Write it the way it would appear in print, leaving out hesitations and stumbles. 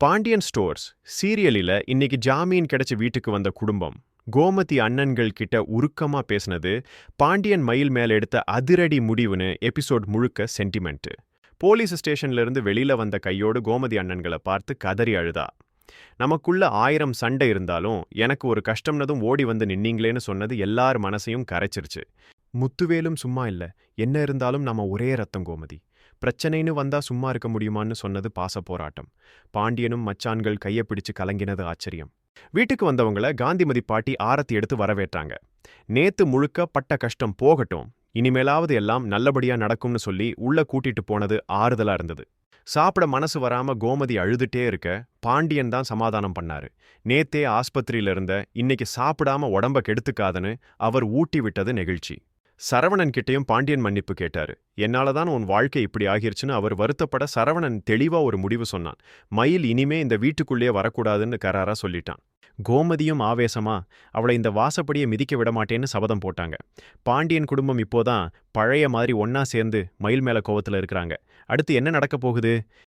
Pandian stores சீரியலில் இன்னைக்கு ஜாமீன் கிடைச்ச வீட்டுக்கு வந்த குடும்பம் கோமதி அண்ணன்கள் கிட்ட உருக்கமா பேசினது பாண்டியன் மயில் மேல எடுத்த அதிரடி முடிவுன்னு எபிசோட் முழுக்க சென்டிமெண்ட். போலீஸ் ஸ்டேஷன்ல இருந்து வெளியில வந்த கையோடு கோமதி அண்ணன்களை பார்த்து கதறி அழுதா. நமக்குள்ள 1000 சண்டை இருந்தாலும் எனக்கு ஒரு கஷ்டம்னதும் ஓடி வந்து நின்னீங்களேன்னு சொன்னது எல்லார் மனசையும் கரைச்சிருச்சு. முத்துவேலும் சும்மா இல்ல, என்ன இருந்தாலும் நம்ம ஒரே ரத்தம் கோமதி, பிரச்சனைன்னு வந்தா சும்மா இருக்க முடியுமான்னு சொன்னது பாச போராட்டம். பாண்டியனும் மச்சான்கள் கையை பிடிச்சு கலங்கினது ஆச்சரியம். வீட்டுக்கு வந்தவங்கள காந்திமதி பாட்டி ஆரத்தி எடுத்து வரவேற்றாங்க. நேத்து முழுக்க பட்ட கஷ்டம் போகட்டும், இனிமேலாவது எல்லாம் நல்லபடியா நடக்கும்னு சொல்லி உள்ள கூட்டிட்டு போனது ஆறுதலா இருந்தது. சாப்பிட மனசு வராம கோமதி அழுதுட்டே இருக்க பாண்டியன் தான் சமாதானம் பண்ணாரு. நேத்தே ஆஸ்பத்திரியில இருந்த, இன்னைக்கு சாப்பிடாம உடம்ப கெடுத்துக்காதன்னு அவர் ஊட்டி விட்டது நெகிழ்ச்சி. சரவணன் கிட்டேயும் பாண்டியன் மன்னிப்பு கேட்டாரு. என்னாலதான் உன் வாழ்க்கை இப்படி ஆகிருச்சுன்னு அவர் வருத்தப்பட சரவணன் தெளிவா ஒரு முடிவு சொன்னான். மயில் இனிமே இந்த வீட்டுக்குள்ளேயே வரக்கூடாதுன்னு கராரா சொல்லிட்டான். கோமதியும் ஆவேசமா அவளை இந்த வாசப்படியை மிதிக்க விட மாட்டேன்னு சபதம் போட்டாங்க. பாண்டியன் குடும்பம் இப்போதான் பழைய மாதிரி ஒன்னா சேர்ந்து மயில் மேல கோவத்துல இருக்கிறாங்க. அடுத்து என்ன நடக்க போகுது?